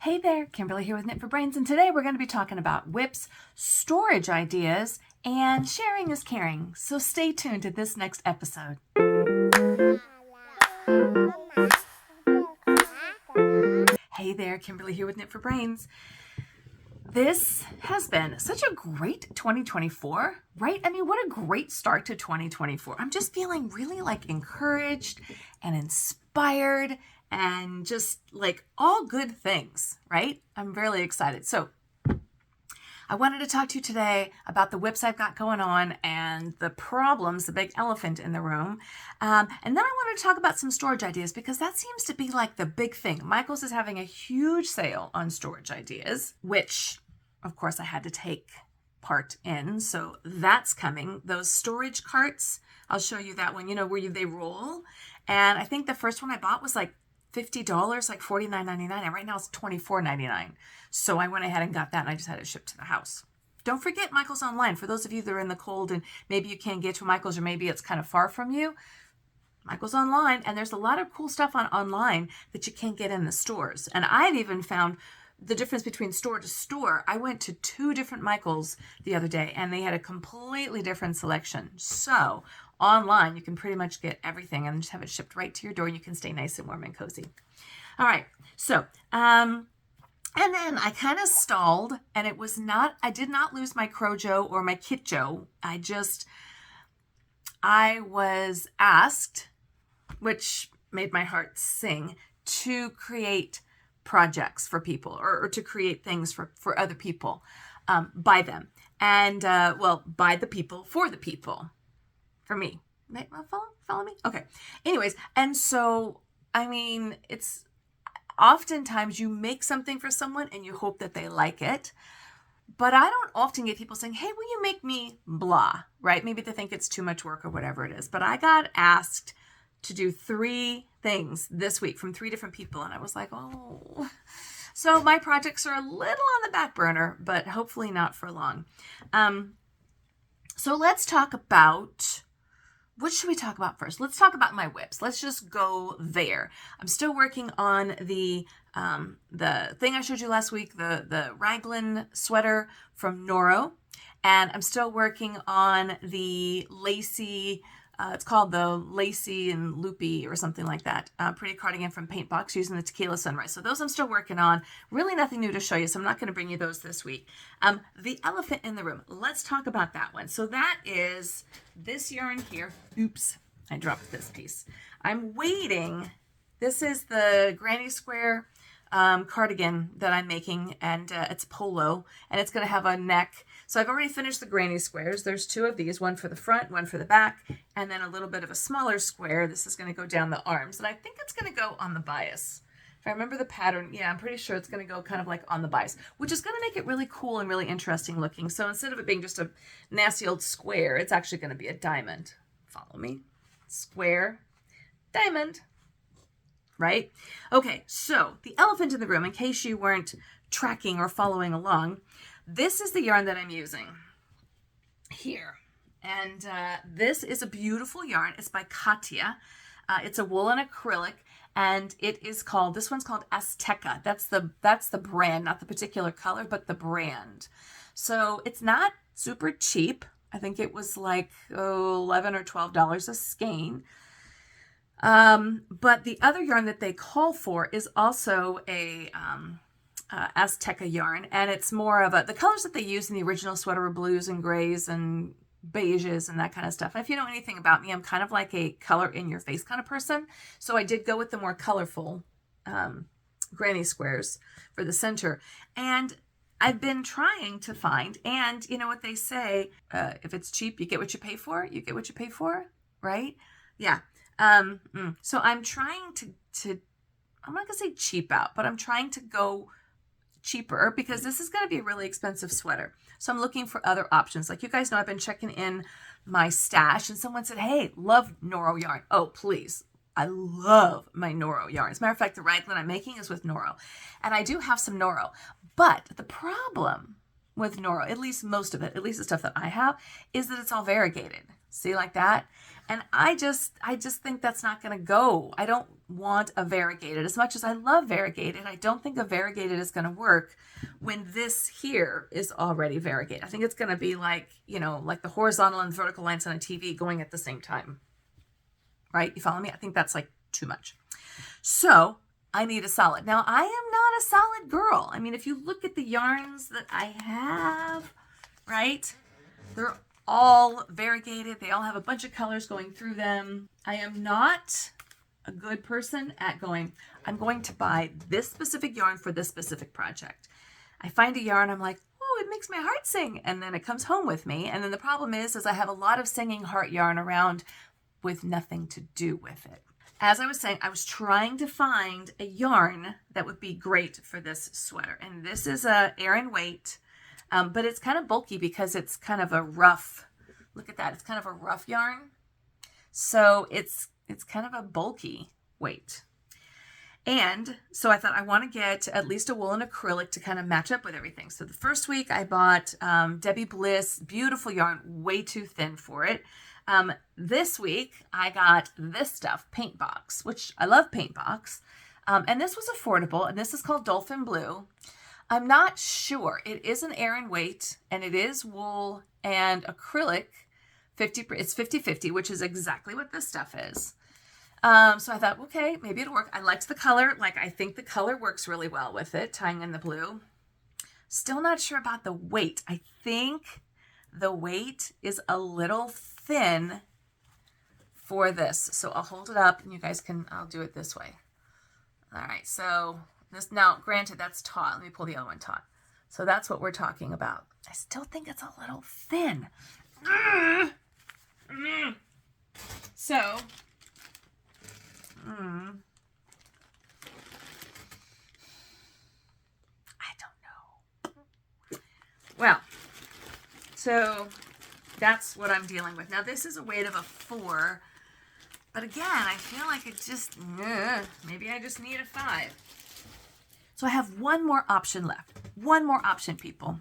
Hey there, Kimberly here with Knit for Brains, and today we're going to be talking about whips, storage ideas, and sharing is caring. So stay tuned to this next episode. Hey there, Kimberly here with Knit for Brains. This has been such a great 2024, right? I mean, what a great start to 2024. I'm just feeling really encouraged and inspired and just all good things, right? I'm really excited. So I wanted to talk to you today about the whips I've got going on and the problems, the big elephant in the room. And then I wanted to talk about some storage ideas because that seems to be the big thing. Michael's is having a huge sale on storage ideas, which of course I had to take part in. So that's coming. Those storage carts, I'll show you that one, where they roll. And I think the first one I bought was $50, $49.99, and right now it's $24.99. So I went ahead and got that, and I just had it shipped to the house. Don't forget Michael's online. For those of you that are in the cold and maybe you can't get to Michael's, or maybe it's kind of far from you, Michael's online, and there's a lot of cool stuff online that you can't get in the stores. And I've even found the difference between store to store. I went to 2 different Michael's the other day, and they had a completely different selection. So online, you can pretty much get everything and just have it shipped right to your door. You can stay nice and warm and cozy. All right. So, and then I kind of stalled, and I did not lose my Crojo or my Kit Joe. I was asked, which made my heart sing, to create projects for people or to create things for other people, by them. And, by the people, for the people. For me. Follow me? Okay. Anyways, and so, I mean, it's oftentimes you make something for someone and you hope that they like it. But I don't often get people saying, hey, will you make me blah, right? Maybe they think it's too much work or whatever it is. But I got asked to do 3 things this week from 3 different people. And I was like, oh. So my projects are a little on the back burner, but hopefully not for long. So let's talk about, what should we talk about first? Let's talk about my whips. Let's just go there. I'm still working on the thing I showed you last week, the raglan sweater from Noro. And I'm still working on the lacy, it's called the Lacy and Loopy or something like that. Pretty cardigan from Paintbox using the Tequila Sunrise. So those I'm still working on. Really nothing new to show you, so I'm not going to bring you those this week. The elephant in the room. Let's talk about that one. So that is this yarn here. Oops, I dropped this piece. I'm waiting. This is the Granny Square cardigan that I'm making, and it's polo, and it's going to have a neck. So I've already finished the granny squares. There's 2 of these, one for the front, one for the back, and then a little bit of a smaller square. This is going to go down the arms, and I think it's going to go on the bias. If I remember the pattern, yeah, I'm pretty sure it's going to go kind of on the bias, which is going to make it really cool and really interesting looking. So instead of it being just a nasty old square, it's actually going to be a diamond. Follow me. Square, diamond. Right? Okay, so the elephant in the room, in case you weren't tracking or following along, this is the yarn that I'm using here. And this is a beautiful yarn. It's by Katya. It's a wool and acrylic, and this one's called Azteca. That's the brand, not the particular color, but the brand. So it's not super cheap. I think it was $11 or $12 a skein. But the other yarn that they call for is also a Azteca yarn, and it's more of the colors that they use in the original sweater were blues and grays and beiges and that kind of stuff. And if you know anything about me, I'm kind of like a color in your face kind of person. So I did go with the more colorful granny squares for the center. And I've been trying to find, and you know what they say, if it's cheap, you get what you pay for. You get what you pay for, right? Yeah. So I'm trying to, I'm not going to say cheap out, but I'm trying to go cheaper because this is going to be a really expensive sweater. So I'm looking for other options. Like you guys know, I've been checking in my stash, and someone said, hey, love Noro yarn. Oh, please. I love my Noro yarn. As a matter of fact, the raglan I'm making is with Noro, and I do have some Noro, but the problem with Noro, at least most of it, at least the stuff that I have, is that it's all variegated. See, like that? And I just think that's not going to go. I don't want a variegated. As much as I love variegated, I don't think a variegated is going to work when this here is already variegated. I think it's going to be like, you know, like the horizontal and vertical lines on a TV going at the same time. Right? You follow me? I think that's like too much. So I need a solid. Now, I am not a solid girl. I mean, if you look at the yarns that I have, right, they're all variegated. They all have a bunch of colors going through them. I am not a good person at going, I'm going to buy this specific yarn for this specific project. I find a yarn, I'm like, oh, it makes my heart sing. And then it comes home with me. And then the problem is I have a lot of singing heart yarn around with nothing to do with it. As I was saying, I was trying to find a yarn that would be great for this sweater. And this is a Aran weight, but it's kind of bulky because it's kind of a rough, look at that, it's kind of a rough yarn. So it's kind of a bulky weight. And so I thought I want to get at least a woolen acrylic to kind of match up with everything. So the first week I bought Debbie Bliss, beautiful yarn, way too thin for it. This week I got this stuff, Paint Box, which I love Paint Box. And this was affordable, and this is called Dolphin Blue. I'm not sure. It is an Aran weight, and it is wool and acrylic. It's 50-50, which is exactly what this stuff is. So I thought, okay, maybe it'll work. I liked the color. Like, I think the color works really well with it, tying in the blue. Still not sure about the weight. I think the weight is a little thin for this. So I'll hold it up and you guys can, I'll do it this way. All right. So this, now granted that's taut. Let me pull the other one taut. So that's what we're talking about. I still think it's a little thin. So, I don't know. Well, so that's what I'm dealing with. Now, this is a weight of a 4, but again, I feel like it just, maybe I just need a 5. So I have one more option left. One more option, people.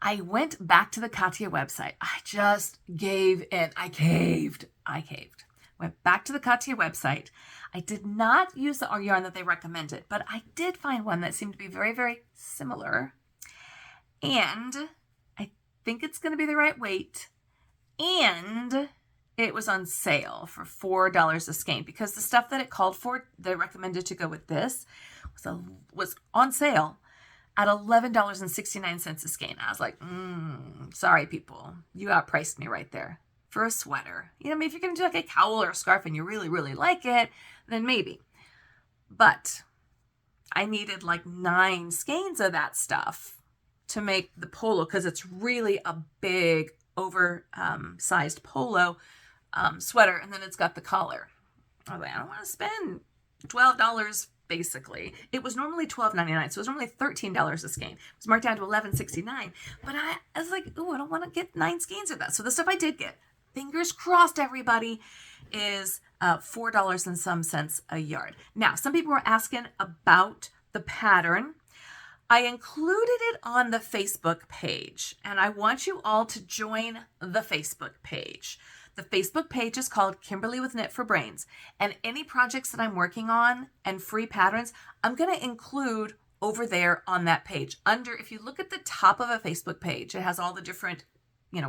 I went back to the Katya website. I just gave in. I caved. Went back to the Katya website. I did not use the yarn that they recommended, but I did find one that seemed to be very, very similar. And I think it's going to be the right weight. And it was on sale for $4 a skein because the stuff that it called for, they recommended to go with this, was on sale at $11.69 a skein. I was like, sorry, people. You outpriced me right there for a sweater. You know, maybe if you're going to do like a cowl or a scarf and you really, really like it, then maybe. But I needed like 9 skeins of that stuff to make the polo because it's really a big, oversized polo sweater. And then it's got the collar. I was like, I don't want to spend $12 basically. It was normally $12.99, so it was normally $13 a skein. It was marked down to $11.69, but I was like, oh, I don't want to get 9 skeins of that. So the stuff I did get, fingers crossed, everybody, is $4 and some cents a yard. Now, some people were asking about the pattern. I included it on the Facebook page, and I want you all to join the Facebook page. The Facebook page is called Kimberly with Knit for Brains, and any projects that I'm working on and free patterns, I'm going to include over there on that page. If you look at the top of a Facebook page, it has all the different,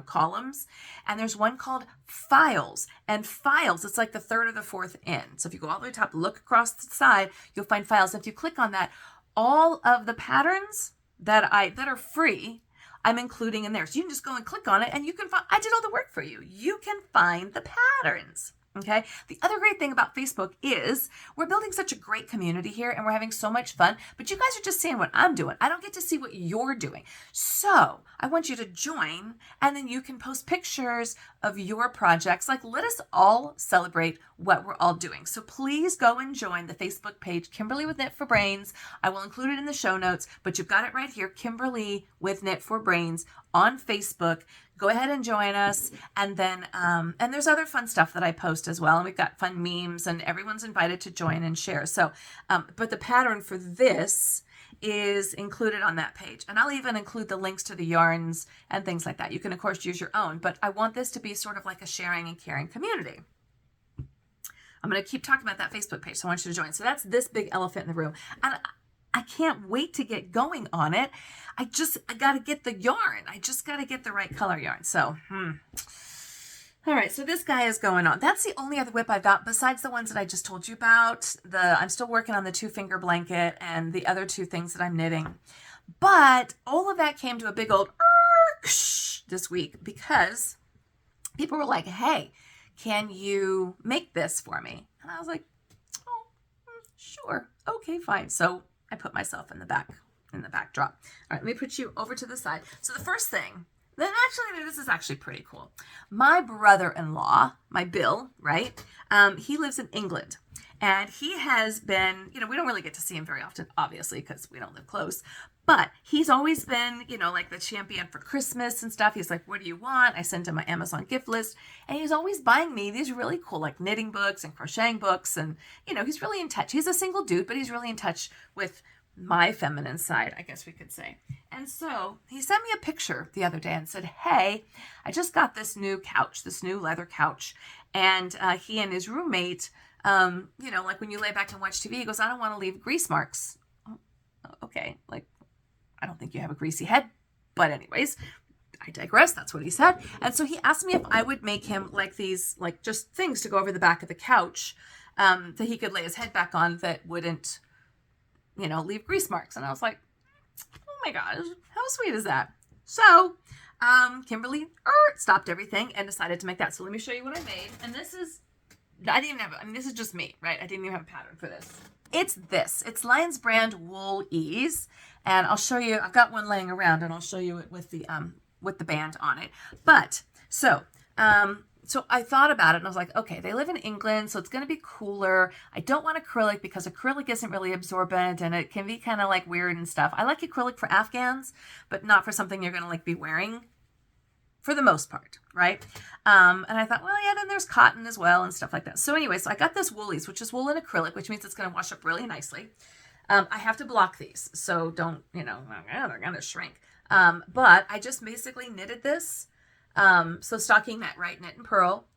columns, and there's one called Files, and Files, it's like the 3rd or the 4th end. So if you go all the way to the top, look across the side, you'll find Files. If you click on that, all of the patterns that are free, I'm including in there. So you can just go and click on it and you can find, I did all the work for you. You can find the patterns. Okay. The other great thing about Facebook is we're building such a great community here and we're having so much fun, but you guys are just seeing what I'm doing. I don't get to see what you're doing. So I want you to join and then you can post pictures of your projects. Like, let us all celebrate what we're all doing. So please go and join the Facebook page, Kimberly with Knit for Brains. I will include it in the show notes, but you've got it right here, Kimberly with Knit for Brains on Facebook. go ahead and join us. And then, and there's other fun stuff that I post as well. And we've got fun memes and everyone's invited to join and share. So, but the pattern for this is included on that page. And I'll even include the links to the yarns and things like that. You can, of course, use your own, but I want this to be sort of like a sharing and caring community. I'm going to keep talking about that Facebook page, so I want you to join. So that's this big elephant in the room. And I can't wait to get going on it. I got to get the yarn. I just got to get the right color yarn. So, all right, so this guy is going on. That's the only other whip I've got besides the ones that I just told you about. I'm still working on the 2-finger blanket and the other 2 things that I'm knitting. But all of that came to a big old this week because people were like, hey, can you make this for me? And I was like, oh, sure. Okay, fine. So I put myself in the back drop. All right, let me put you over to the side. So the first thing, then actually, this is actually pretty cool. My brother-in-law, my Bill, right? He lives in England. And he has been, we don't really get to see him very often, obviously, because we don't live close. But he's always been, like the champion for Christmas and stuff. He's like, what do you want? I sent him my Amazon gift list. And he's always buying me these really cool, like knitting books and crocheting books. And, he's really in touch. He's a single dude, but he's really in touch with my feminine side, I guess we could say. And so he sent me a picture the other day and said, hey, I just got this new couch, this new leather couch. And he and his roommate, like when you lay back and watch TV, he goes, I don't want to leave grease marks. Oh, okay. Like, I don't think you have a greasy head, but anyways, I digress. That's what he said. And so he asked me if I would make him like these, like just things to go over the back of the couch, that he could lay his head back on that wouldn't, leave grease marks. And I was like, oh my gosh, how sweet is that? So, Kimberly stopped everything and decided to make that. So let me show you what I made. And this is this is just me, right? I didn't even have a pattern for this. It's Lion's Brand Wool Ease. And I'll show you, I've got one laying around and I'll show you it with the band on it. But so I thought about it and I was like, okay, they live in England, so it's going to be cooler. I don't want acrylic because acrylic isn't really absorbent and it can be kind of like weird and stuff. I like acrylic for Afghans, but not for something you're going to like be wearing for the most part, right? And I thought, well, yeah, then there's cotton as well and stuff like that. So anyway, so I got this Woolies, which is wool and acrylic, which means it's going to wash up really nicely. I have to block these, so don't, they're going to shrink. But I just basically knitted this. So stocking that right knit and purl,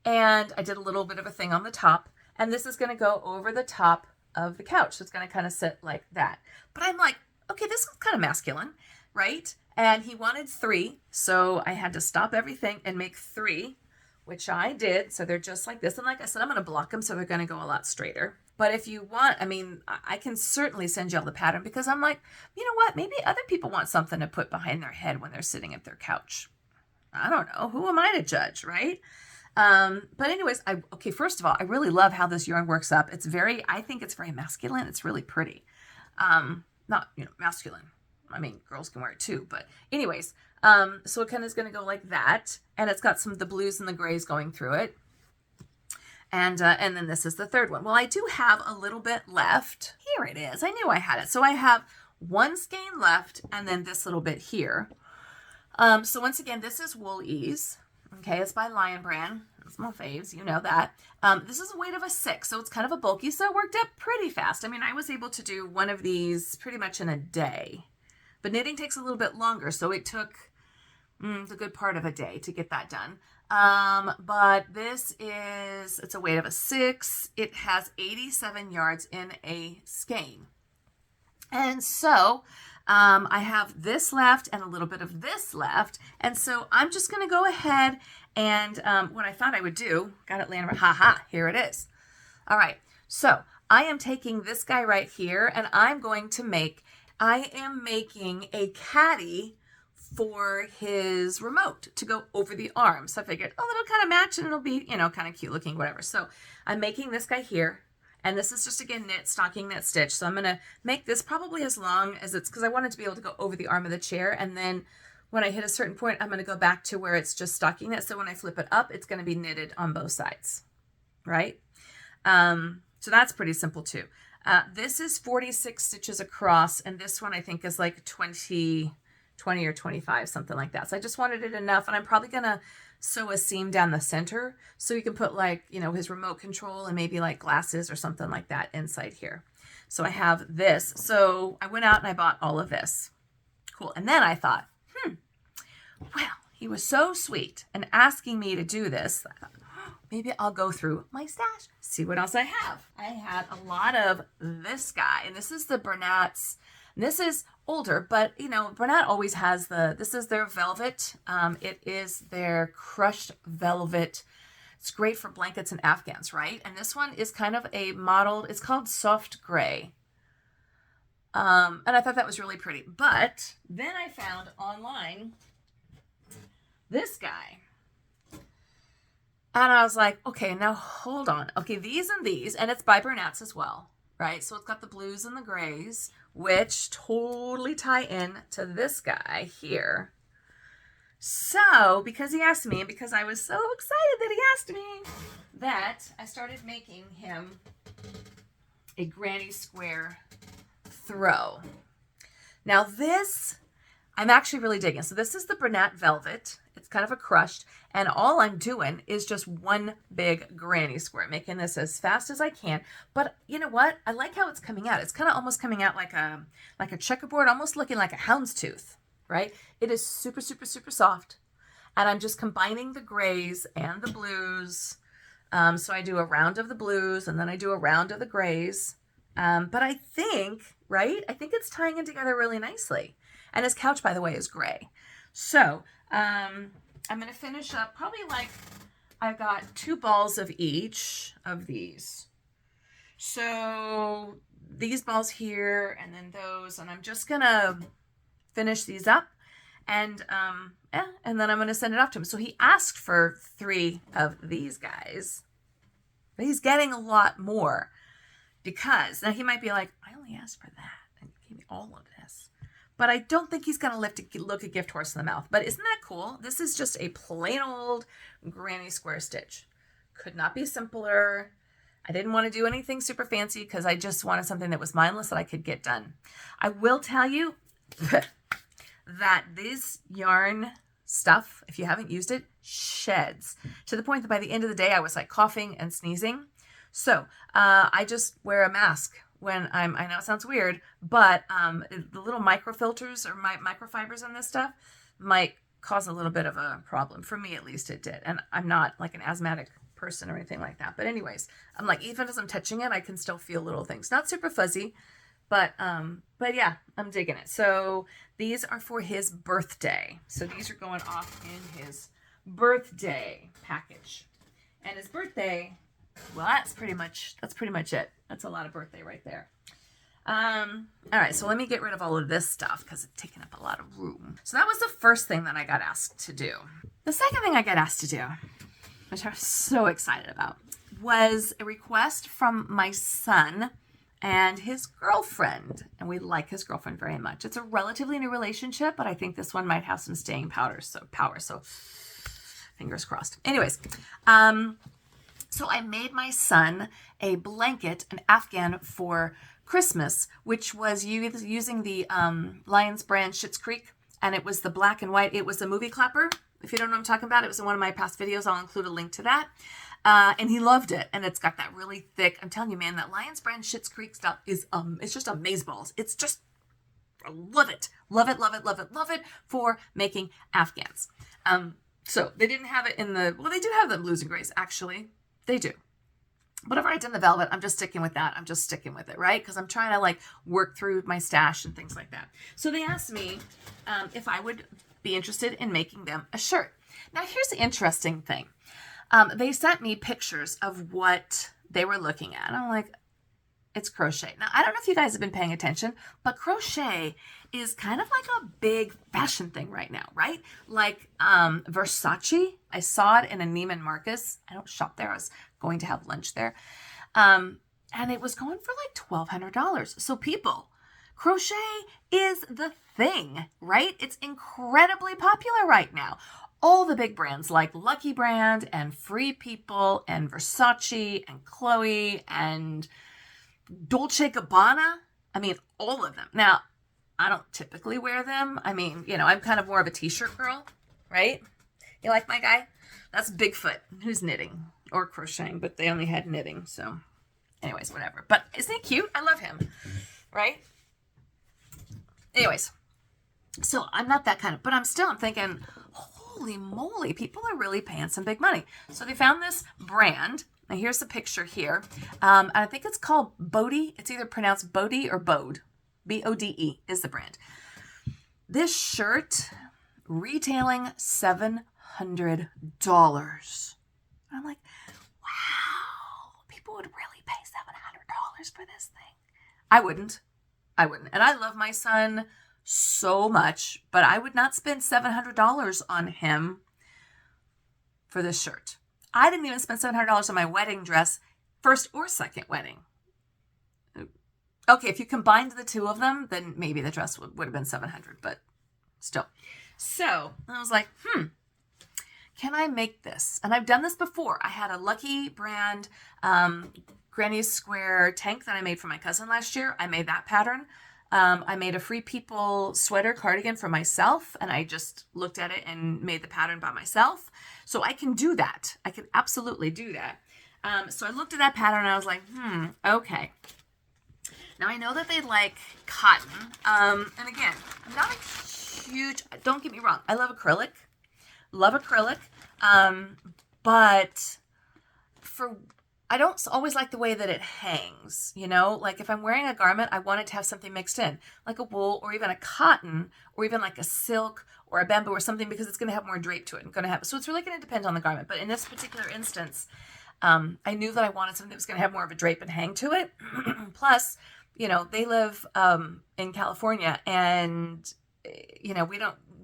and I did a little bit of a thing on the top, and this is going to go over the top of the couch. So it's going to kind of sit like that. But I'm like, okay, this is kind of masculine, right? And he wanted 3. So I had to stop everything and make 3, which I did. So they're just like this. And like I said, I'm going to block them. So they're going to go a lot straighter. But if you want, I can certainly send you all the pattern because I'm like, you know what? Maybe other people want something to put behind their head when they're sitting at their couch. I don't know. Who am I to judge, right? But anyways, first of all, I really love how this yarn works up. I think it's very masculine. It's really pretty. Not, masculine. Girls can wear it too, but anyways, so it kind of is going to go like that. And it's got some of the blues and the grays going through it. And then this is the third one. Well, I do have a little bit left. Here it is. I knew I had it. So I have one skein left and then this little bit here. So once again, this is Wool Ease. Okay, it's by Lion Brand. It's my faves, you know that. This is a weight of a 6, so it's kind of a bulky, so it worked up pretty fast. I was able to do one of these pretty much in a day. But knitting takes a little bit longer, so it took the good part of a day to get that done. But it's a weight of a 6. It has 87 yards in a skein. And so I have this left and a little bit of this left. And so I'm just going to go ahead and what I thought I would do, got it laying around. Here it is. All right. So I am taking this guy right here and I am making a caddy for his remote to go over the arm. So I figured, it'll kind of match and it'll be, kind of cute looking, whatever. So I'm making this guy here. And this is just, again, stocking knit stitch. So I'm going to make this probably as long as because I want it to be able to go over the arm of the chair. And then when I hit a certain point, I'm going to go back to where it's just stocking knit. So when I flip it up, it's going to be knitted on both sides, right? So that's pretty simple too. This is 46 stitches across. And this one I think is like 20 20 or 25, something like that. So I just wanted it enough, and I'm probably going to sew a seam down the center so you can put like, you know, his remote control and maybe like glasses or something like that inside here. So I have this. So I went out and I bought all of this. Cool. And then I thought, well, he was so sweet and asking me to do this. I thought, maybe I'll go through my stash, see what else I have. I had a lot of this guy, and this is the Bernat's. This is older, but you know, Bernat always has this is their velvet. It is their crushed velvet. It's great for blankets and Afghans, right? And this one is kind of a modeled, it's called soft gray. And I thought that was really pretty. But then I found online this guy. And I was like, okay, now hold on. Okay, these and these, and it's by Bernat's as well, right? So it's got the blues and the grays, which totally tie in to this guy here. So, because he asked me, and because I was so excited that he asked me, that I started making him a granny square throw. Now this, I'm actually really digging. So this is the Bernat Velvet. It's kind of a crushed, and all I'm doing is just one big granny square, making this as fast as I can. But you know what? I like how it's coming out. It's kind of almost coming out like a checkerboard, almost looking like a houndstooth, right? It is super, super, super soft. And I'm just combining the grays and the blues. So I do a round of the blues, and then I do a round of the grays. But I think, right? I think it's tying in together really nicely. And his couch, by the way, is gray. So I'm going to finish up probably like, I've got 2 balls of each of these. So these balls here and then those, and I'm just going to finish these up, and and then I'm going to send it off to him. So he asked for 3 of these guys, but he's getting a lot more, because now he might be like, I only asked for that and you gave me all of this. But I don't think he's going to look a gift horse in the mouth. But isn't that cool? This is just a plain old granny square stitch. Could not be simpler. I didn't want to do anything super fancy because I just wanted something that was mindless that I could get done. I will tell you that this yarn stuff, if you haven't used it, sheds to the point that by the end of the day I was like coughing and sneezing. So I just wear a mask when I know it sounds weird, but the little microfilters or microfibers on this stuff might cause a little bit of a problem. For me, at least it did. And I'm not like an asthmatic person or anything like that. But anyways, I'm like, even as I'm touching it, I can still feel little things. Not super fuzzy, but yeah, I'm digging it. So these are for his birthday. So these are going off in his birthday package. And his birthday, well, that's pretty much it. That's a lot of birthday right there. All right, so let me get rid of all of this stuff because it's taking up a lot of room. So that was the first thing that I got asked to do. The second thing I got asked to do, which I was so excited about, was a request from my son and his girlfriend. And we like his girlfriend very much. It's a relatively new relationship, but I think this one might have some staying power. So fingers crossed. Anyways, so I made my son a blanket, an Afghan for Christmas, which was using the Lions brand Schitt's Creek, and it was the black and white. It was the movie clapper. If you don't know what I'm talking about, it was in one of my past videos. I'll include a link to that. And he loved it, and it's got that really thick, I'm telling you, man, that Lions brand Schitt's Creek stuff is, it's just amazeballs. It's just, I love it. Love it, love it, love it, love it for making Afghans. So they didn't have it in the, well, they do have the blues and grays, actually. They do. But I've already done the velvet. I'm just sticking with that. I'm just sticking with it, right? Because I'm trying to like work through my stash and things like that. So they asked me if I would be interested in making them a shirt. Now, here's the interesting thing. They sent me pictures of what they were looking at. I'm like, it's crochet. Now, I don't know if you guys have been paying attention, but crochet is kind of like a big fashion thing right now, right? Like Versace, I saw it in a Neiman Marcus. I don't shop there. I was going to have lunch there. And it was going for like $1,200. So people, crochet is the thing, right? It's incredibly popular right now. All the big brands like Lucky Brand and Free People and Versace and Chloe and Dolce & Gabbana. I mean, all of them. Now, I don't typically wear them. I mean, you know, I'm kind of more of a t-shirt girl, right? You like my guy? That's Bigfoot, who's knitting or crocheting, but they only had knitting. So anyways, whatever. But isn't he cute? I love him, right? Anyways, so I'm not that kind of, but I'm thinking, holy moly, people are really paying some big money. So they found this brand. Now here's the picture here. I think it's called Bode. It's either pronounced Bode or Bode. Bode is the brand. This shirt retailing $700. I'm like, wow, people would really pay $700 for this thing. I wouldn't. And I love my son so much, but I would not spend $700 on him for this shirt. I didn't even spend $700 on my wedding dress, first or second wedding. Okay, if you combined the two of them, then maybe the dress would have been $700, but still. So I was like, can I make this? And I've done this before. I had a Lucky brand Granny Square tank that I made for my cousin last year. I made that pattern. I made a Free People sweater cardigan for myself, and I just looked at it and made the pattern by myself. So I can do that. I can absolutely do that. So I looked at that pattern and I was like, okay. Now I know that they like cotton. And again, I'm not a huge, don't get me wrong, I love acrylic. But I don't always like the way that it hangs, you know, like if I'm wearing a garment, I want it to have something mixed in, like a wool or even a cotton or even like a silk or a bamboo or something, because it's going to have more drape to it and so it's really going to depend on the garment. But in this particular instance, I knew that I wanted something that was going to have more of a drape and hang to it. Plus, you know, they live in California, and you know,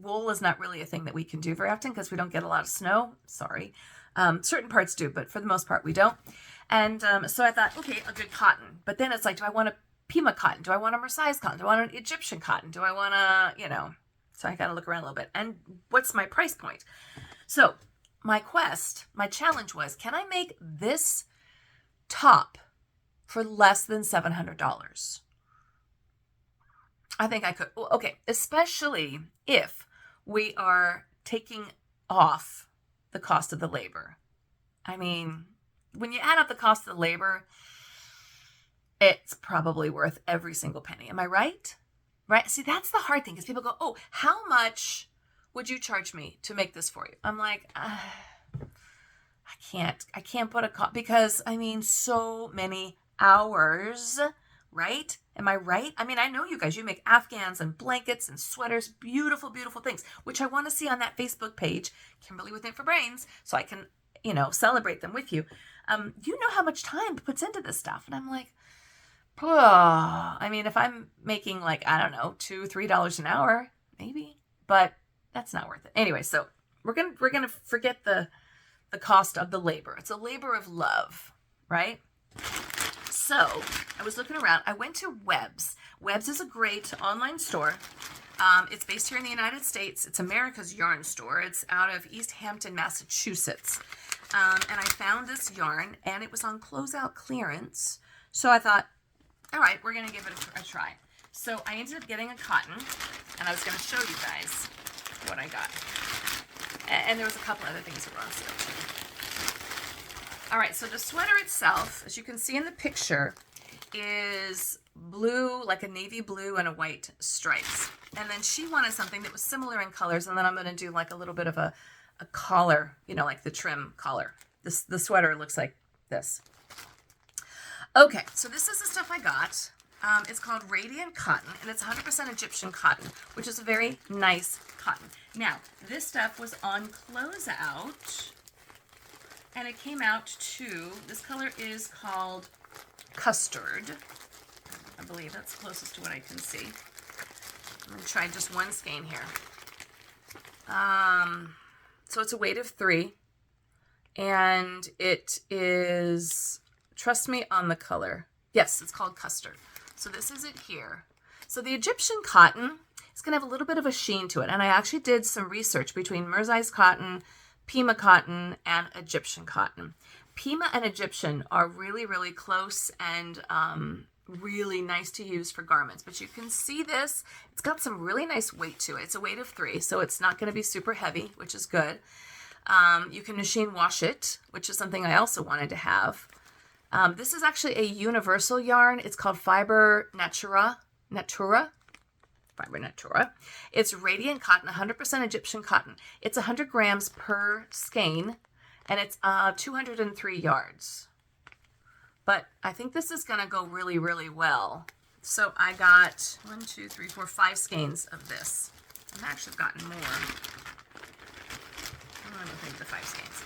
wool is not really a thing that we can do very often because we don't get a lot of snow. Sorry. Certain parts do, but for the most part we don't. And so I thought, okay, a good cotton. But then it's like, do I want a Pima cotton? Do I want a Marseilles cotton? Do I want an Egyptian cotton? Do I want a, you know, so I got to look around a little bit. And what's my price point? So my challenge was, can I make this top for less than $700? I think I could. Okay, especially if we are taking off the cost of the labor. I mean, when you add up the cost of the labor, it's probably worth every single penny. Am I right? Right? See, that's the hard thing, because people go, oh, how much would you charge me to make this for you? I'm like, I can't put a cost, because I mean, so many hours, right? Am I right? I mean, I know you guys, you make Afghans and blankets and sweaters, beautiful, beautiful things, which I want to see on that Facebook page, Kimberly with Knit for Brains, so I can, you know, celebrate them with you. You know how much time puts into this stuff. And I'm like, I mean, if I'm making like, I don't know, $2-3 an hour, maybe, but that's not worth it. Anyway, so we're going to forget the cost of the labor. It's a labor of love, right? So I was looking around. I went to Webb's. Webb's is a great online store. It's based here in the United States. It's America's yarn store. It's out of East Hampton, Massachusetts. And I found this yarn, and it was on closeout clearance. So I thought, all right, we're going to give it a try. So I ended up getting a cotton, and I was going to show you guys what I got. And there was a couple other things that were on sale too. All right, so the sweater itself, as you can see in the picture, is blue, like a navy blue and a white stripes. And then she wanted something that was similar in colors, and then I'm going to do like a little bit of a collar, you know, like the trim collar. The sweater looks like this. Okay, so this is the stuff I got. It's called Radiant Cotton, and it's 100% Egyptian cotton, which is a very nice cotton. Now, this stuff was on closeout, and it came out to, this color is called Custard. I believe that's closest to what I can see. I'm going to try just one skein here. So it's a weight of 3, and it is, trust me on the color. Yes, it's called Custard. So this is it here. So the Egyptian cotton is going to have a little bit of a sheen to it, and I actually did some research between Marseilles cotton, Pima cotton, and Egyptian cotton. Pima and Egyptian are really, really close and really nice to use for garments. But you can see this, it's got some really nice weight to it. It's a weight of 3, so it's not going to be super heavy, which is good. You can machine wash it, which is something I also wanted to have. This is actually a universal yarn. It's called Fiber Natura. Fiber Natura. It's radiant cotton, 100% Egyptian cotton. It's 100 grams per skein, and it's 203 yards. But I think this is going to go really, really well. So I got 1, 2, 3, 4, 5 skeins of this. I've actually gotten more. I don't think the 5 skeins.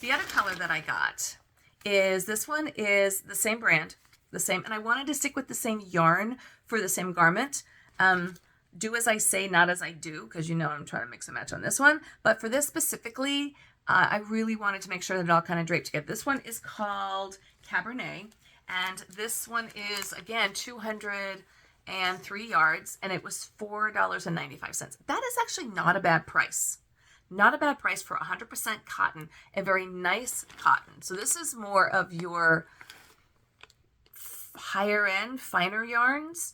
The other color that I got is, this one is the same brand, the same, and I wanted to stick with the same yarn for the same garment. Do as I say, not as I do, because you know I'm trying to mix and match on this one. But for this specifically, I really wanted to make sure that it all kind of draped together. This one is called Cabernet, and this one is, again, 203 yards, and it was $4.95. That is actually not a bad price. Not a bad price for 100% cotton, a very nice cotton. So this is more of your higher end, finer yarns.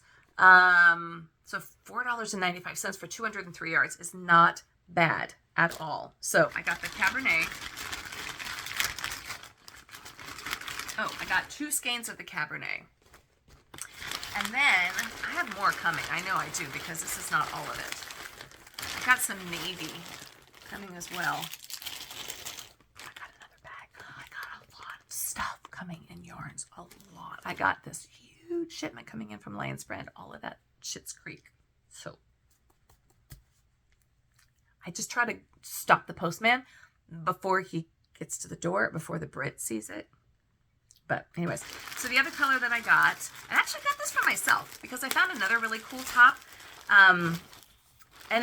So $4.95 for 203 yards is not bad at all. So I got the Cabernet. Oh, I got 2 skeins of the Cabernet. And then I have more coming. I know I do, because this is not all of it. I got some navy coming as well. I got another bag. I got a lot of stuff coming in yarns. A lot. I got this huge shipment coming in from Lions Brand. All of that Schitt's Creek. So I just try to stop the postman before he gets to the door, before the Brit sees it. But anyways, so the other color that I got, I actually got this for myself because I found another really cool top. And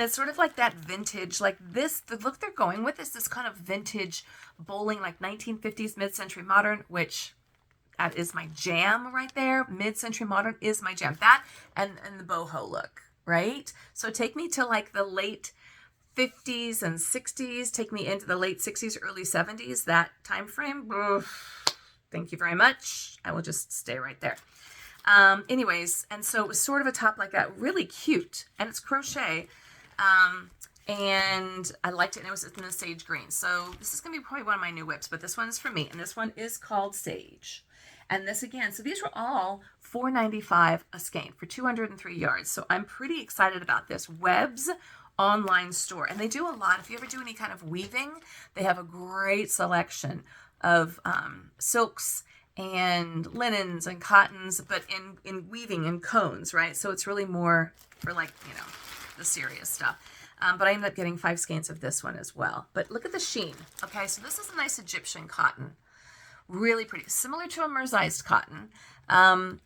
it's sort of like that vintage, like this, the look they're going with is this kind of vintage bowling, like 1950s, mid-century modern, which that is my jam right there. Mid-century modern is my jam. That and the boho look, right? So take me to like the late 50s and 60s, take me into the late 60s, early 70s, that time frame. Thank you very much. I will just stay right there. Anyways, and so it was sort of a top like that, really cute, and it's crochet. And I liked it, and it was in the sage green. So this is going to be probably one of my new whips, but this one is for me, and this one is called Sage. And this again, so these were all $4.95 a skein for 203 yards. So I'm pretty excited about this. Webb's online store, and they do a lot. If you ever do any kind of weaving, they have a great selection of silks and linens and cottons, but in weaving and cones, right? So it's really more for, like, you know, the serious stuff. But I ended up getting 5 skeins of this one as well. But look at the sheen. Okay, so this is a nice Egyptian cotton. Really pretty. Similar to a mersized cotton,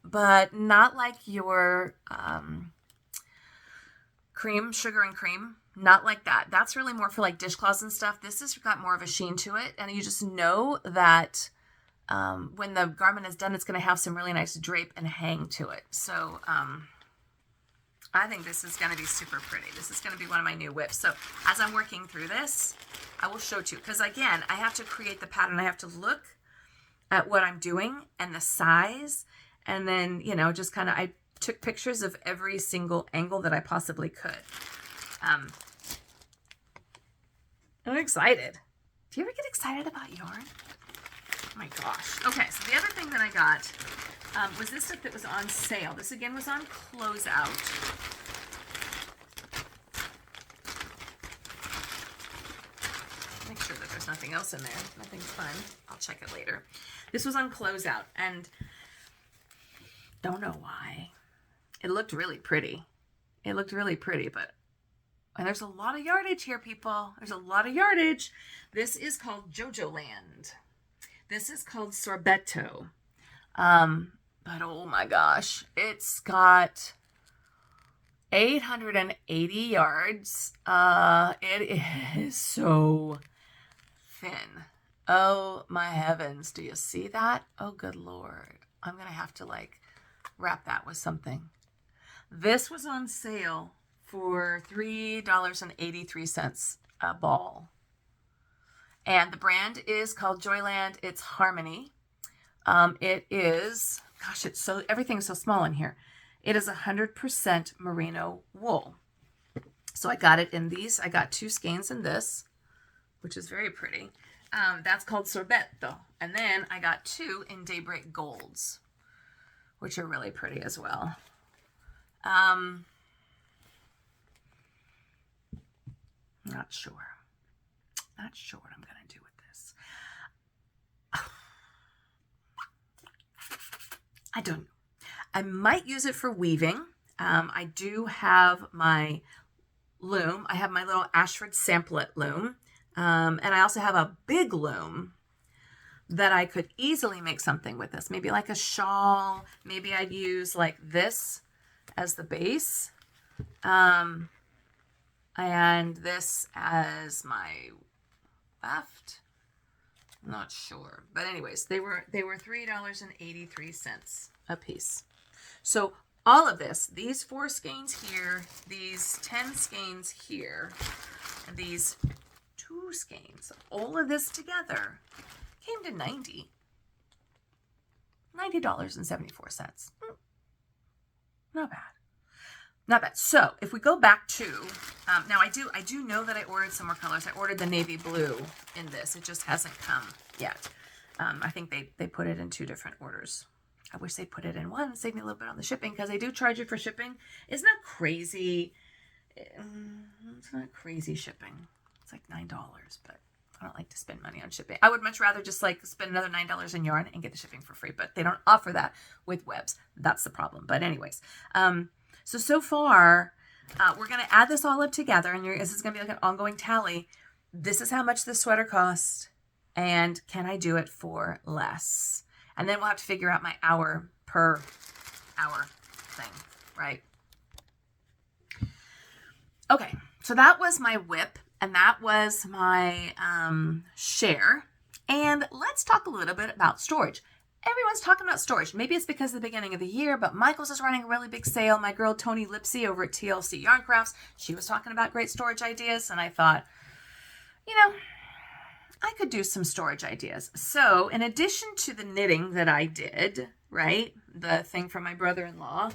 but not like your cream, sugar and cream. Not like that. That's really more for like dishcloths and stuff. This has got more of a sheen to it. And you just know that when the garment is done, it's going to have some really nice drape and hang to it. So I think this is going to be super pretty. This is going to be one of my new whips. So as I'm working through this, I will show it to you. Because again, I have to create the pattern. I have to look at what I'm doing and the size. And then, you know, just kind of, I took pictures of every single angle that I possibly could. I'm excited. Do you ever get excited about yarn? Oh my gosh. Okay, so the other thing that I got was this stuff that was on sale. This again was on closeout. Make sure that there's nothing else in there. Nothing's fun. I'll check it later. This was on closeout, and don't know why. It looked really pretty. It looked really pretty, but and there's a lot of yardage here, people. There's a lot of yardage. This is called Jojo Land. This is called Sorbetto. But oh my gosh, it's got 880 yards. It is so thin. Oh my heavens. Do you see that? Oh, good Lord. I'm going to have to like wrap that with something. This was on sale for $3.83 a ball. And the brand is called Joyland. It's Harmony. It is gosh, everything's so small in here. It is 100% merino wool. So I got it in these. I got 2 skeins in this, which is very pretty. That's called sorbetto. And then I got 2 in Daybreak Golds, which are really pretty as well. Not sure what I'm going to do with this. I don't know. I might use it for weaving. I do have my loom. I have my little Ashford samplet loom. And I also have a big loom that I could easily make something with this. Maybe like a shawl. Maybe I'd use like this as the base. And this as my weft. I'm not sure. But anyways, they were $3.83 a piece. So all of this, these 4 skeins here, these 10 skeins here, and these 2 skeins, all of this together came to $90.74. Not bad. Not bad. So if we go back to, now I do know that I ordered some more colors. I ordered the navy blue in this. It just hasn't come yet. I think they put it in 2 different orders. I wish they put it in one, save me a little bit on the shipping, because they do charge you for shipping. It's not crazy. It's not crazy shipping. It's like $9, but I don't like to spend money on shipping. I would much rather just like spend another $9 in yarn and get the shipping for free, but they don't offer that with webs. That's the problem. But anyways, so far, we're going to add this all up together, and this is going to be like an ongoing tally. This is how much this sweater costs, and can I do it for less? And then we'll have to figure out my hour per hour thing, right? Okay, so that was my whip, and that was my share. And let's talk a little bit about storage. Everyone's talking about storage. Maybe it's because of the beginning of the year, but Michael's is running a really big sale. My girl Tony Lipsy over at TLC Yarn Crafts, she was talking about great storage ideas, and I thought, you know, I could do some storage ideas. So in addition to the knitting that I did, right, the thing from my brother-in-law,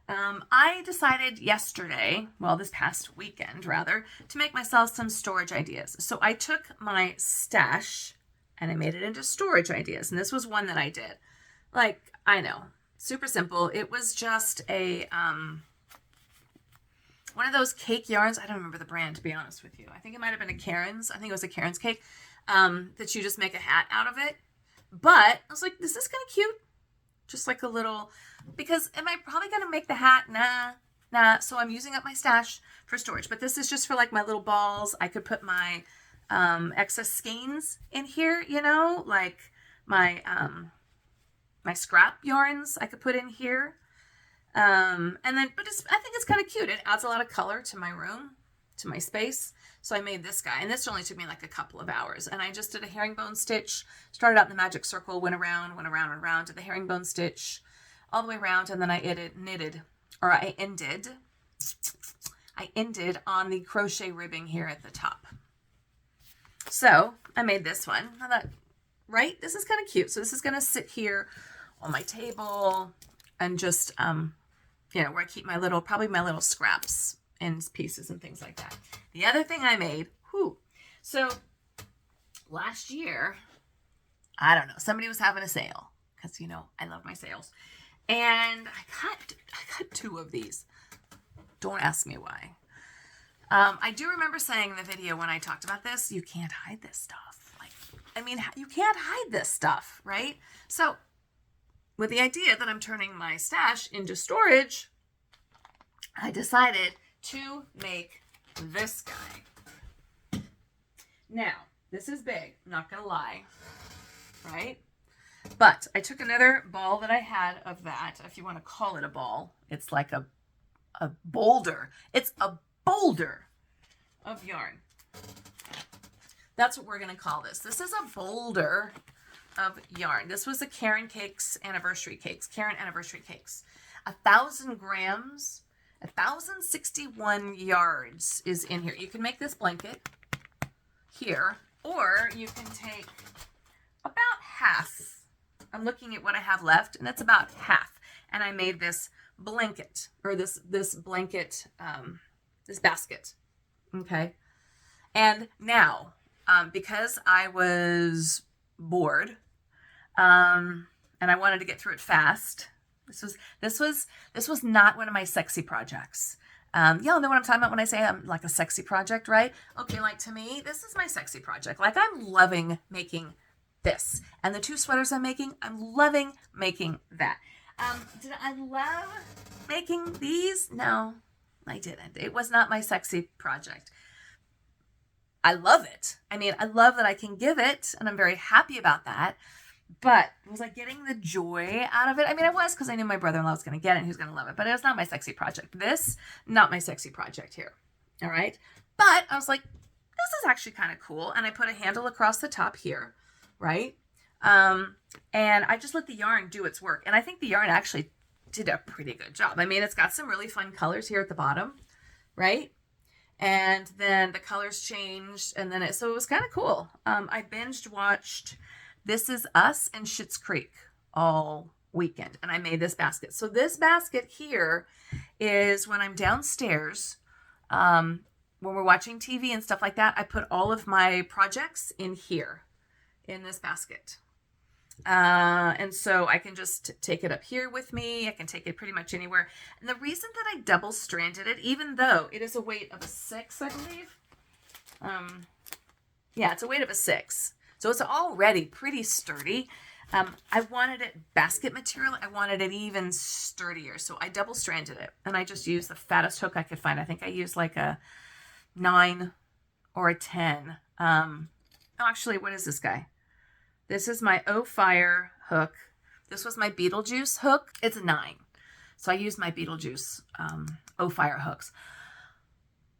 I decided yesterday, well, this past weekend rather, to make myself some storage ideas. So I took my stash and I made it into storage ideas. And this was one that I did. Like, I know, super simple. It was just a, one of those cake yarns. I don't remember the brand, to be honest with you. I think it might have been a Caron's. I think it was a Caron's cake, that you just make a hat out of it. But I was like, this is kind of cute. Just like a little, because am I probably going to make the hat? Nah. So I'm using up my stash for storage. But this is just for like my little balls. I could put my excess skeins in here, you know, like my my scrap yarns I could put in here. And then, but I think it's kind of cute. It adds a lot of color to my room, to my space. So I made this guy, and this only took me like a couple of hours. And I just did a herringbone stitch, started out in the magic circle, went around, did the herringbone stitch all the way around, and then I ended on the crochet ribbing here at the top. So I made this one. I thought, right, this is kind of cute. So this is going to sit here on my table and just, you know, where I keep my little, probably my little scraps and pieces and things like that. The other thing I made, so last year, I don't know, somebody was having a sale, because, you know, I love my sales. And I got 2 of these. Don't ask me why. I do remember saying in the video when I talked about this, you can't hide this stuff. Like, I mean, you can't hide this stuff, right? So with the idea that I'm turning my stash into storage, I decided to make this guy. Now, this is big, not gonna lie, right? But I took another ball that I had of that, if you want to call it a ball. It's like a boulder. It's a boulder of yarn. That's what we're going to call this. This is a boulder of yarn. This was the Caron Cakes anniversary cakes. Caron anniversary cakes. 1,000 grams, 1,061 yards is in here. You can make this blanket here, or you can take about half I'm looking at what I have left, and it's about half. And I made this blanket, or this blanket, this basket. Okay. And now, because I was bored, and I wanted to get through it fast, this was not one of my sexy projects. Y'all know what I'm talking about when I say I'm like a sexy project, right? Okay, like to me, this is my sexy project. Like I'm loving making this. And the 2 sweaters I'm making, I'm loving making that. Did I love making these? No, I didn't. It was not my sexy project. I love it. I mean, I love that I can give it, and I'm very happy about that. But was I getting the joy out of it? I mean, I was, because I knew my brother-in-law was going to get it and he was going to love it. But it was not my sexy project. This, not my sexy project here. All right. But I was like, this is actually kind of cool. And I put a handle across the top here. Right. And I just let the yarn do its work. And I think the yarn actually did a pretty good job. I mean, it's got some really fun colors here at the bottom. Right. And then the colors changed. And then so it was kind of cool. I binged watched This Is Us and Schitt's Creek all weekend, and I made this basket. So this basket here is when I'm downstairs, when we're watching TV and stuff like that, I put all of my projects in here, in this basket. And so I can just take it up here with me. I can take it pretty much anywhere. And the reason that I double stranded it, even though it is a weight of a 6, I believe. Yeah, it's a weight of a 6. So it's already pretty sturdy. I wanted it basket material. I wanted it even sturdier. So I double stranded it, and I just used the fattest hook I could find. I think I used like a 9 or a 10. Actually, what is this guy? This is my Ophire hook. This was my Beetlejuice hook. It's a 9. So I used my Beetlejuice Ophire hooks.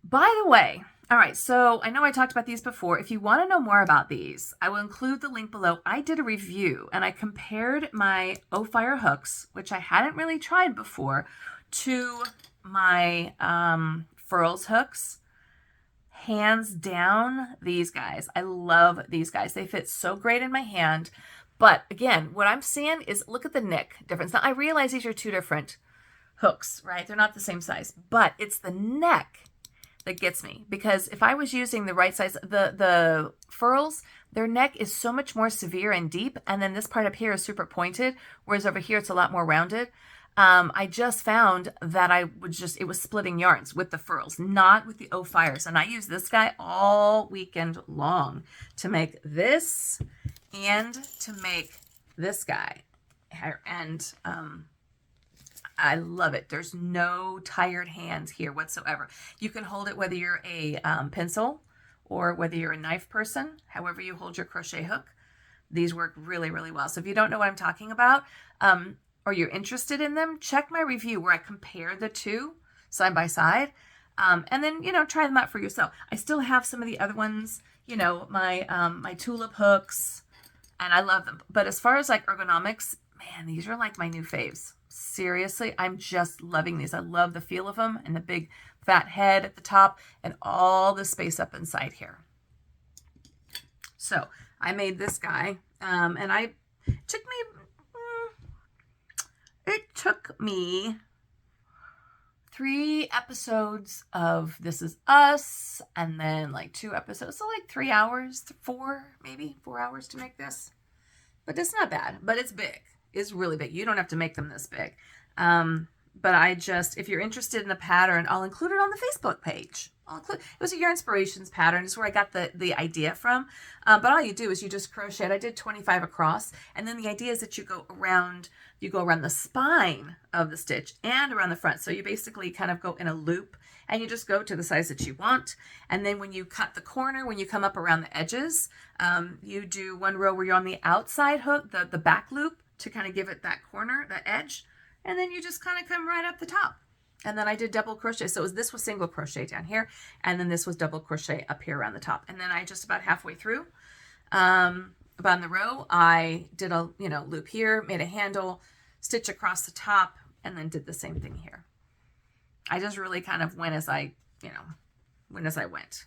By the way, all right, so I know I talked about these before. If you want to know more about these, I will include the link below. I did a review, and I compared my Ophire hooks, which I hadn't really tried before, to my Furls hooks. Hands down, these guys. I love these guys. They fit so great in my hand. But again, what I'm seeing is, look at the nick difference. Now, I realize these are 2 different hooks, right? They're not the same size, but it's the neck that gets me, because if I was using the right size, the Furls, their neck is so much more severe and deep, and then this part up here is super pointed, whereas over here it's a lot more rounded. I just found that it was splitting yarns with the Furls, not with the Ophires, and I used this guy all weekend long to make this and to make this guy, and I love it. There's no tired hands here whatsoever. You can hold it whether you're a pencil or whether you're a knife person, however you hold your crochet hook. These work really, really well. So if you don't know what I'm talking about, or you're interested in them, check my review where I compare the 2 side by side, and then, try them out for yourself. I still have some of the other ones, my tulip hooks, and I love them. But as far as like ergonomics, man, these are like my new faves. Seriously, I'm just loving these. I love the feel of them and the big fat head at the top and all the space up inside here. So I made this guy, and it took me 3 episodes of This Is Us, and then like 2 episodes, so like 3 hours, 4 hours to make this. But it's not bad, but it's big. It's really big. You don't have to make them this big. But if you're interested in the pattern, I'll include it on the Facebook page. It was a Your Inspirations pattern. It's where I got the idea from. But all you do is you just crochet it. I did 25 across. And then the idea is that you go around the spine of the stitch and around the front. So you basically kind of go in a loop, and you just go to the size that you want. And then when you cut the corner, when you come up around the edges, you do 1 row where you're on the outside hook, the back loop, to kind of give it that corner, that edge. And then you just kind of come right up the top. And then I did double crochet. So this was single crochet down here, and then this was double crochet up here around the top. And then I just about halfway through, about in the row, I did a loop here, made a handle, stitch across the top, and then did the same thing here. I just really kind of went as I went.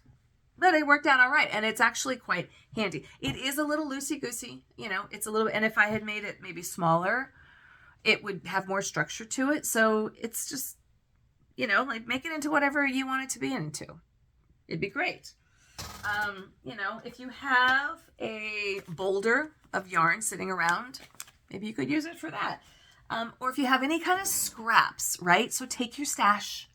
but it worked out all right. And it's actually quite handy. It is a little loosey-goosey, you know, it's a little, and if I had made it maybe smaller, it would have more structure to it. So it's just, you know, like make it into whatever you want it to be into. It'd be great. You know, if you have a boulder of yarn sitting around, maybe you could use it for that. Or if you have any kind of scraps, right? So take your stash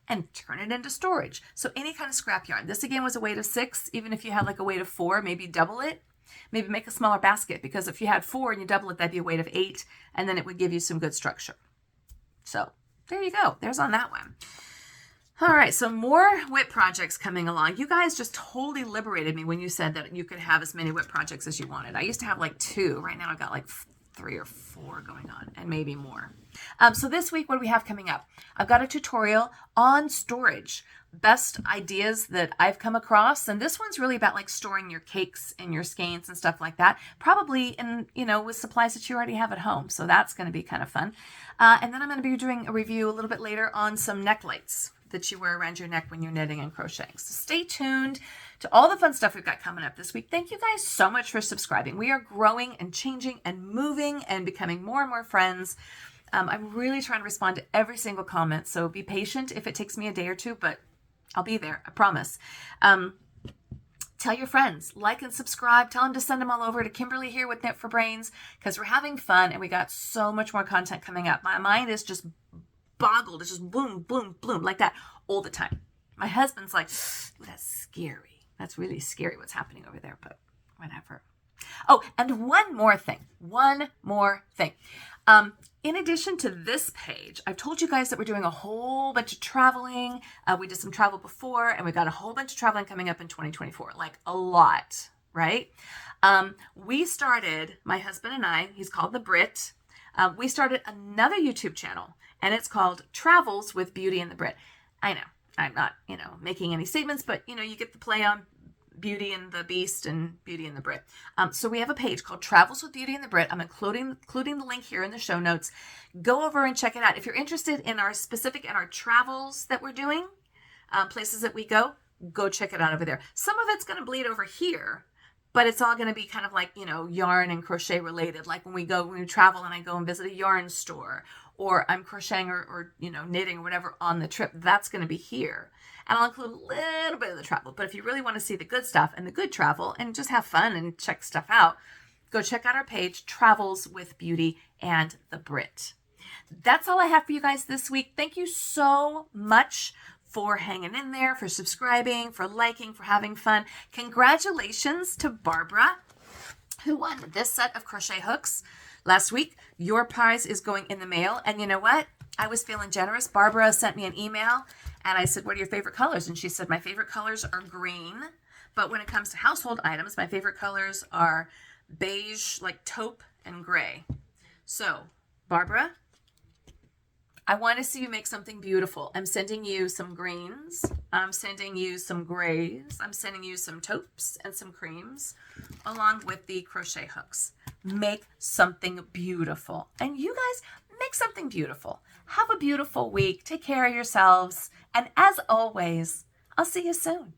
and turn it into storage. So any kind of scrap yarn. This again was a weight of 6. Even if you had like a weight of 4, maybe double it. Maybe make a smaller basket, because if you had 4 and you double it, that'd be a weight of 8, and then it would give you some good structure. So there you go. There's on that one. All right, so more whip projects coming along. You guys just totally liberated me when you said that you could have as many whip projects as you wanted. I used to have like 2. Right now I've got like 3 or 4 going on, and maybe more. So this week, what do we have coming up? I've got a tutorial on storage. Best ideas that I've come across. And this one's really about like storing your cakes and your skeins and stuff like that. Probably in, you know, with supplies that you already have at home. So that's going to be kind of fun. And then I'm going to be doing a review a little bit later on some neck lights that you wear around your neck when you're knitting and crocheting. So stay tuned to all the fun stuff we've got coming up this week. Thank you guys so much for subscribing. We are growing and changing and moving and becoming more and more friends. I'm really trying to respond to every single comment. So be patient if it takes me a day or two, but I'll be there, I promise. Tell your friends, like and subscribe. Tell them to send them all over to Kimberly here with Knit for Brains, because we're having fun and we got so much more content coming up. My mind is just boggled. It's just boom, boom, boom, like that all the time. My husband's like, ooh, that's scary. That's really scary what's happening over there, but whatever. Oh, and one more thing. In addition to this page, I've told you guys that we're doing a whole bunch of traveling. We did some travel before, and we got a whole bunch of traveling coming up in 2024, like a lot, right? We started, my husband and I, he's called The Brit. We started another YouTube channel, and it's called Travels with Beauty and the Brit. I know, I'm not, you know, making any statements, but, you know, you get the play on Beauty and the Beast and Beauty and the Brit. So we have a page called Travels with Beauty and the Brit. I'm including the link here in the show notes. Go over and check it out. If you're interested in our travels that we're doing, places that we go check it out over there. Some of it's going to bleed over here, but it's all going to be kind of like, you know, yarn and crochet related. Like when we travel and I go and visit a yarn store, or I'm crocheting or you know, knitting or whatever on the trip, that's going to be here. And I'll include a little bit of the travel. But if you really want to see the good stuff and the good travel and just have fun and check stuff out, go check out our page, Travels with Beauty and the Brit. That's all I have for you guys this week. Thank you so much for hanging in there, for subscribing, for liking, for having fun. Congratulations to Barbara, who won this set of crochet hooks last week. Your prize is going in the mail. And you know what? I was feeling generous. Barbara sent me an email and I said, what are your favorite colors? And she said, my favorite colors are green. But when it comes to household items, my favorite colors are beige, like taupe, and gray. So, Barbara, I want to see you make something beautiful. I'm sending you some greens. I'm sending you some grays. I'm sending you some taupes and some creams, along with the crochet hooks. Make something beautiful. And you guys, make something beautiful. Have a beautiful week. Take care of yourselves. And as always, I'll see you soon.